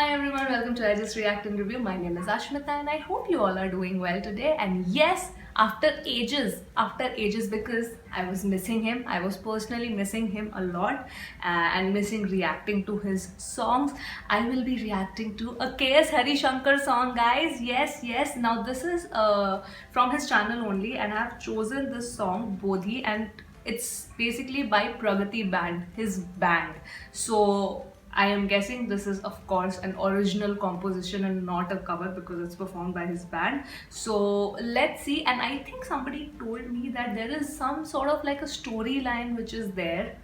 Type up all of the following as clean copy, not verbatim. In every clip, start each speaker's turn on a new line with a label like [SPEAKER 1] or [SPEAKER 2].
[SPEAKER 1] Hi everyone, welcome to I Just React and Review. My name is Ashmita and I hope you all are doing well today. And yes, after ages because I was missing him. I was personally missing him a lot and missing reacting to his songs. I will be reacting to a KS Harishankar song, guys. Yes. Now this is from his channel only and I have chosen this song, Bodhi, and it's basically by Pragati Band, his band. So I am guessing this is, of course, an original composition and not a cover because it's performed by his band. So let's see. And I think somebody told me that there is some sort of like a storyline which is there,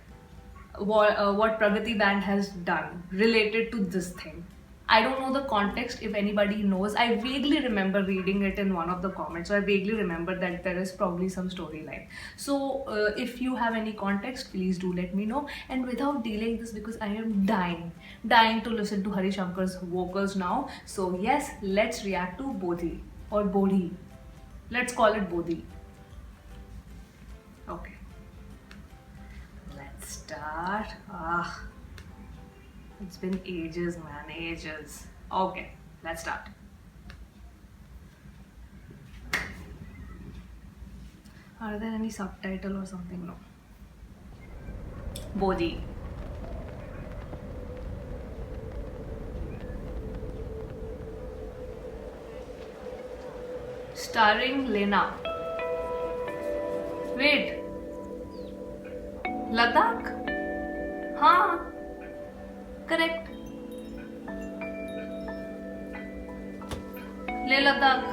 [SPEAKER 1] what Pragati Band has done related to this thing. I don't know the context if anybody knows. I vaguely remember reading it in one of the comments. So I vaguely remember that there is probably some storyline. So if you have any context, please do let me know. And without delaying this, because I am dying to listen to Harishankar's vocals now. So yes, let's react to Bodhi or Bodhi. Let's call it Bodhi. Okay. Let's start. It's been ages, man, ages. Okay, let's start. Are there any subtitle or something? No. Bodhi. Starring Lena. Wait. Ladakh? Huh. Correct. Leh Ladakh.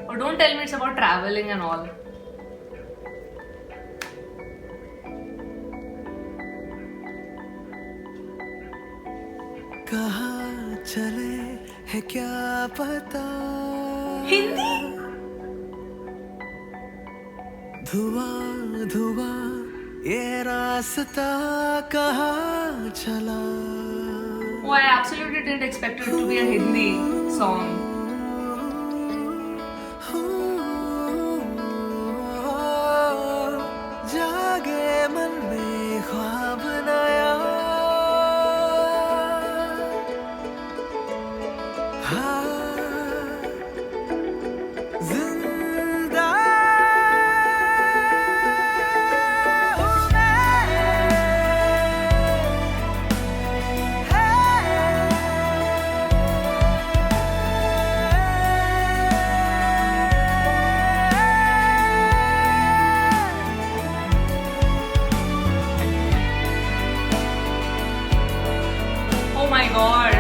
[SPEAKER 1] Oh, don't tell me it's about traveling and all.
[SPEAKER 2] कहाँ चले है क्या पता
[SPEAKER 1] Hindi?
[SPEAKER 2] धुआं धुआं ये रास्ता कहाँ चला
[SPEAKER 1] Oh, I absolutely didn't expect it to be a Hindi song.
[SPEAKER 2] जागे मन में ख्वाब नया जिंदा हूँ
[SPEAKER 1] Oh my god.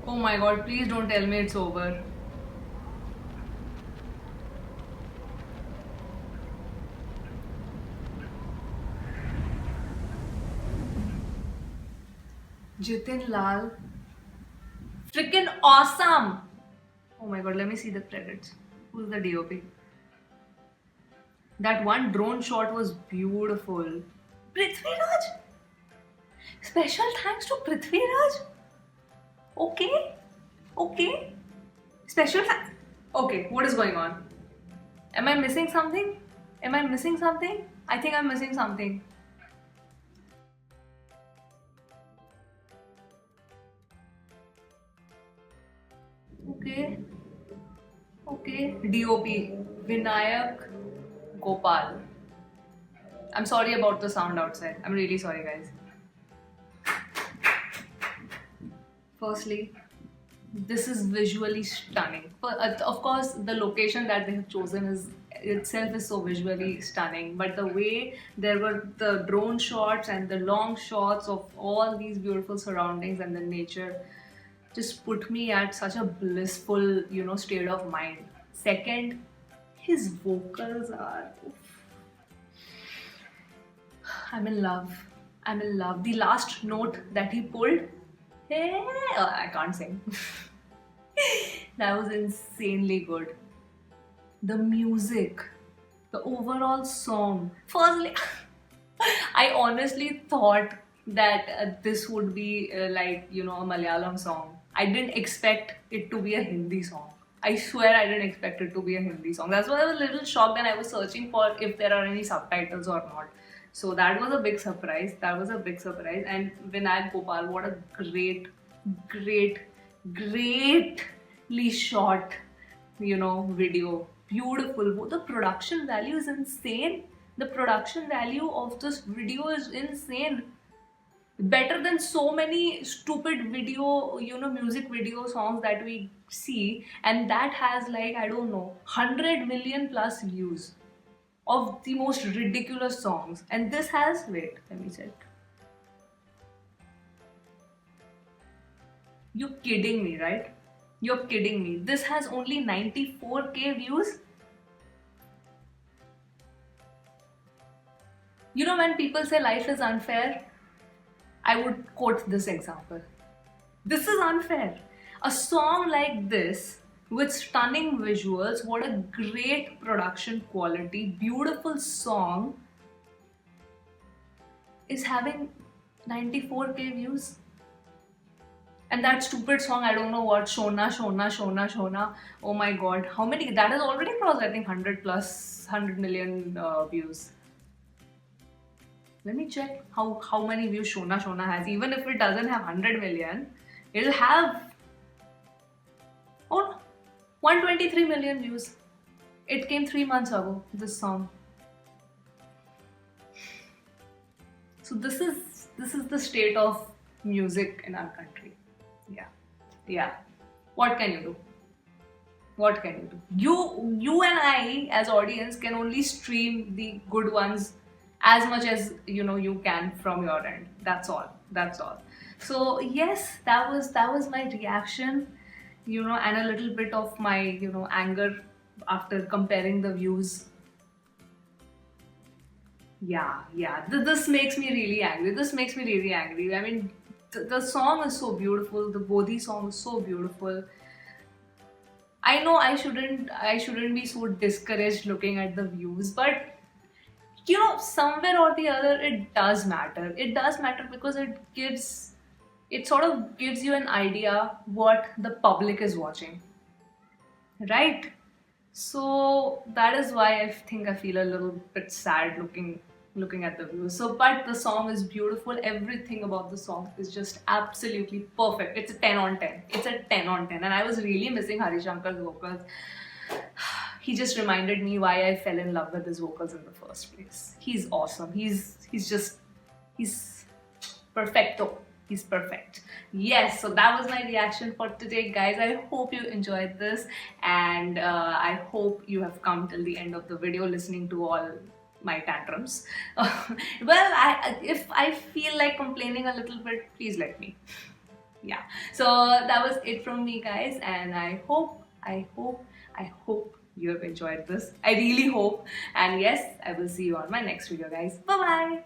[SPEAKER 1] Oh my god, please don't tell me it's over. Jitin Lal. Freaking awesome! Oh my god, let me see the credits. Who's the DOP? That one drone shot was beautiful. Prithviraj! Special thanks to Prithviraj. Okay. Okay. Special thanks. Okay, what is going on? Am I missing something? Am I missing something? I think I'm missing something. Okay. Okay. DOP. Vinayak Gopal. I'm sorry about the sound outside. I'm really sorry, guys. Firstly, this is visually stunning. Of course, the location that they have chosen is itself is so visually stunning. But the way there were the drone shots and the long shots of all these beautiful surroundings and the nature just put me at such a blissful, state of mind. Second, his vocals are. I'm in love. I'm in love. The last note that he pulled, hey, I can't sing. That was insanely good. The music, the overall song. Firstly, I honestly thought that this would be like, a Malayalam song. I didn't expect it to be a Hindi song. I swear I didn't expect it to be a Hindi song. That's why I was a little shocked and I was searching for if there are any subtitles or not. So that was a big surprise. That was a big surprise. And Vinayak Gopal, what a greatly shot, video. Beautiful. The production value is insane. The production value of this video is insane. Better than so many stupid video, music video songs that we see. And that has like, I don't know, 100 million plus views of the most ridiculous songs. And this has, wait, let me check. You're kidding me, right? You're kidding me. This has only 94k views. When people say life is unfair, I would quote this example. This is unfair. A song like this with stunning visuals, what a great production quality, beautiful song, is having 94k views. And that stupid song, I don't know what, Shona. Oh my god, how many? That has already crossed, I think, 100 million views. Let me check how many views Shona has. Even if it doesn't have 100 million, it'll have 123 million views. It came 3 months ago, this song. So this is the state of music in our country. Yeah. What can you do? What can you do? You and I as audience can only stream the good ones as much as you can from your end. That's all. So yes, that was my reaction, and a little bit of my anger after comparing the views. Yeah. This makes me really angry. I mean, the song is so beautiful. The Bodhi song is so beautiful. I know I shouldn't be so discouraged looking at the views, but somewhere or the other it does matter. It does matter because it sort of gives you an idea what the public is watching, right? So that is why I think I feel a little bit sad looking at the views. So, but the song is beautiful. Everything about the song is just absolutely perfect. It's a 10 on 10. It's a 10 on 10. And I was really missing Hari Shankar's vocals. He just reminded me why I fell in love with his vocals in the first place. He's awesome. He's perfecto. He's perfect. Yes, so that was my reaction for today, guys. I hope you enjoyed this, and I hope you have come till the end of the video listening to all my tantrums. Well, if I feel like complaining a little bit, please let me. Yeah, so that was it from me, guys, and I hope you have enjoyed this. I really hope. And yes, I will see you on my next video, guys. Bye bye.